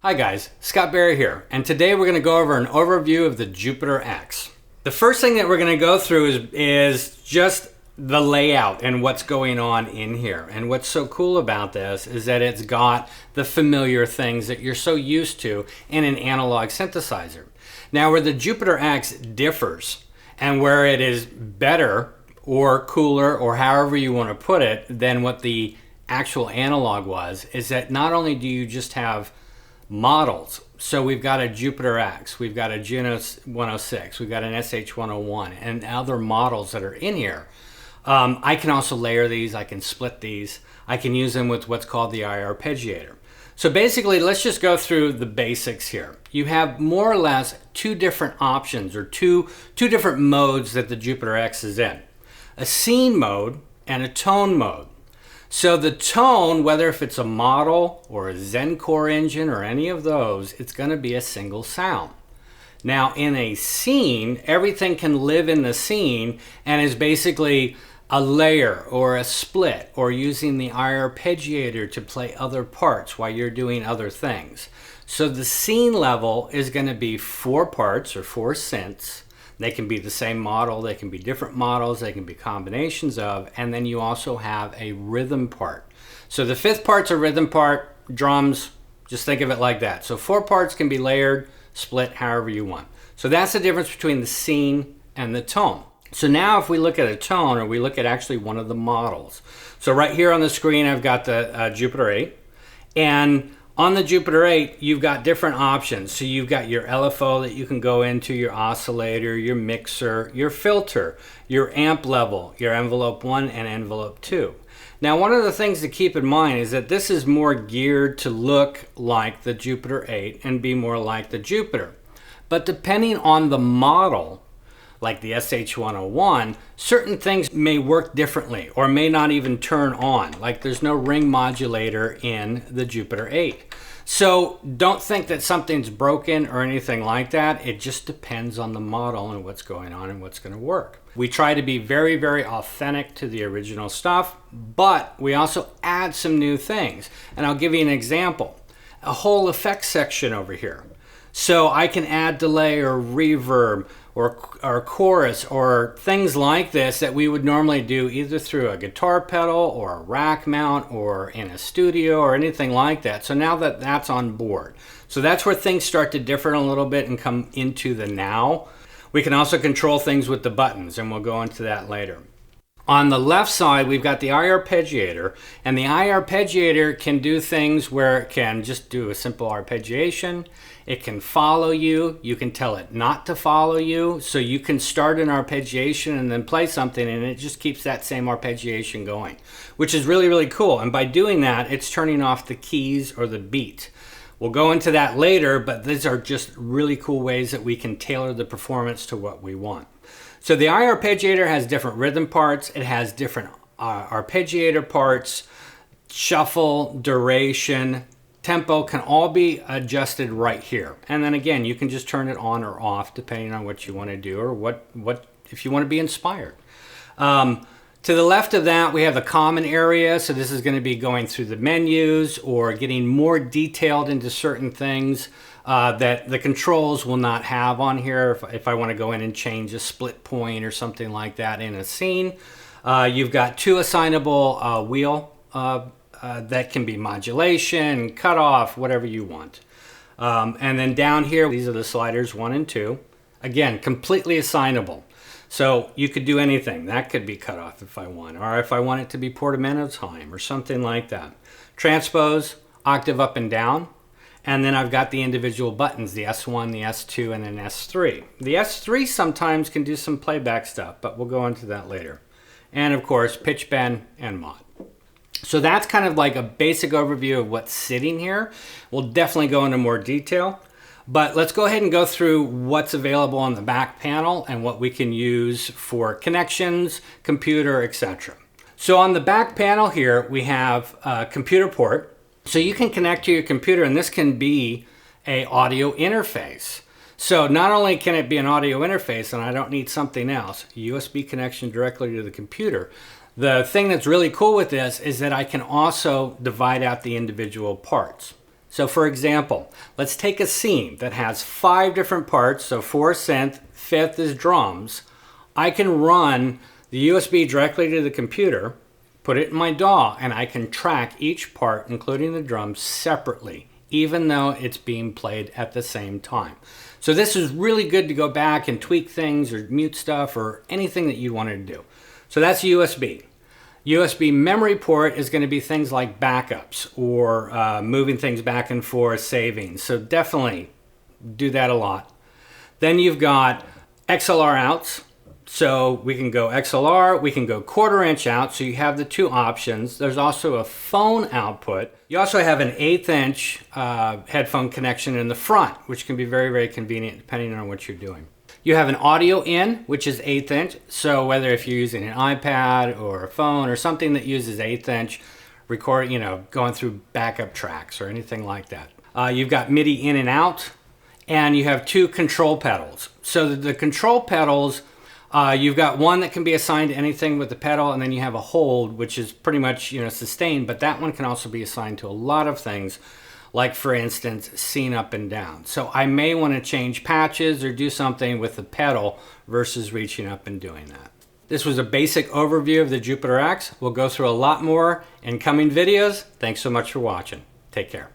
Hi guys, Scott Barry here, and today we're going to go over an overview of the JUPITER-X. The first thing that we're going to go through is just the layout and what's going on in here. And what's so cool about this is that it's got the familiar things that you're so used to in an analog synthesizer. Now where the JUPITER-X differs and where it is better or cooler or however you want to put it than what the actual analog was is that not only do you just have models. So we've got a JUPITER-X, we've got a G106, we've got an SH101, and other models that are in here. I can also layer these, I can split these, I can use them with what's called the I-Arpeggiator. So basically, let's just go through the basics here. You have more or less two different options, or two different modes that the JUPITER-X is in. A scene mode and a tone mode. So the tone, whether if it's a model or a Zen core engine or any of those, it's going to be a single sound. Now in a scene, everything can live in the scene and is basically a layer or a split or using the I-Arpeggiator to play other parts while you're doing other things. So the scene level is going to be 4 parts or 4 synths. They can be the same model, they can be different models, they can be combinations of, and then you also have a rhythm part. So the 5th part's a rhythm part, drums, just think of it like that. So 4 parts can be layered, split, however you want. So that's the difference between the scene and the tone. So now if we look at a tone, or we look at actually one of the models. So right here on the screen I've got the JUPITER-8, and on the JUPITER-8, you've got different options. So you've got your LFO that you can go into, your oscillator, your mixer, your filter, your amp level, your envelope 1 and envelope 2. Now one of the things to keep in mind is that this is more geared to look like the JUPITER-8 and be more like the Jupiter. But depending on the model, like the SH101, certain things may work differently or may not even turn on. Like there's no ring modulator in the JUPITER-8. So don't think that something's broken or anything like that. It just depends on the model and what's going on and what's going to work. We try to be very, very authentic to the original stuff, but we also add some new things. And I'll give you an example. A whole effects section over here. So I can add delay or reverb or chorus or things like this that we would normally do either through a guitar pedal or a rack mount or in a studio or anything like that. So now that that's on board. So that's where things start to differ a little bit and come into the now. We can also control things with the buttons, and we'll go into that later. On the left side, we've got the I-Arpeggiator, and the I-Arpeggiator can do things where it can just do a simple arpeggiation. It can follow you. You can tell it not to follow you. So you can start an arpeggiation and then play something, and it just keeps that same arpeggiation going, which is really, really cool. And by doing that, it's turning off the keys or the beat. We'll go into that later, but these are just really cool ways that we can tailor the performance to what we want. So the I-Arpeggiator has different rhythm parts, it has different arpeggiator parts, shuffle, duration, tempo can all be adjusted right here. And then again, you can just turn it on or off depending on what you want to do or what if you want to be inspired. To the left of that, we have the common area. So this is going to be going through the menus or getting more detailed into certain things that the controls will not have on here. If I want to go in and change a split point or something like that in a scene. You've got 2 assignable wheel that can be modulation, cutoff, whatever you want. And then down here, these are the sliders 1 and 2. Again, completely assignable. So you could do anything. That could be cut off if I want, or if I want it to be portamento time or something like that. Transpose, octave up and down. And then I've got the individual buttons, the S1, the S2, and then S3. The S3 sometimes can do some playback stuff, but we'll go into that later. And of course, pitch bend and mod. So that's kind of like a basic overview of what's sitting here. We'll definitely go into more detail. But let's go ahead and go through what's available on the back panel and what we can use for connections, computer, etc. So on the back panel here, we have a computer port. So you can connect to your computer, and this can be an audio interface. So not only can it be an audio interface, and I don't need something else, USB connection directly to the computer. The thing that's really cool with this is that I can also divide out the individual parts. So for example, let's take a scene that has 5 different parts, so 4 synth, 5th is drums. I can run the USB directly to the computer, put it in my DAW, and I can track each part, including the drums, separately, even though it's being played at the same time. So this is really good to go back and tweak things or mute stuff or anything that you wanted to do. So that's USB. USB memory port is going to be things like backups or moving things back and forth, saving. So definitely do that a lot. Then you've got XLR outs. So we can go XLR, we can go 1/4 inch out. So you have the 2 options. There's also a phone output. You also have an 1/8 inch headphone connection in the front, which can be very, very convenient depending on what you're doing. You have an audio in, which is 1/8 inch. So whether if you're using an iPad or a phone or something that uses 1/8 inch, record, going through backup tracks or anything like that. You've got MIDI in and out, and you have 2 control pedals. So the control pedals, you've got one that can be assigned to anything with the pedal, and then you have a hold, which is pretty much sustained, but that one can also be assigned to a lot of things. Like for instance, scene up and down. So I may want to change patches or do something with the pedal versus reaching up and doing that. This was a basic overview of the Jupiter-X. We'll go through a lot more in coming videos. Thanks so much for watching. Take care.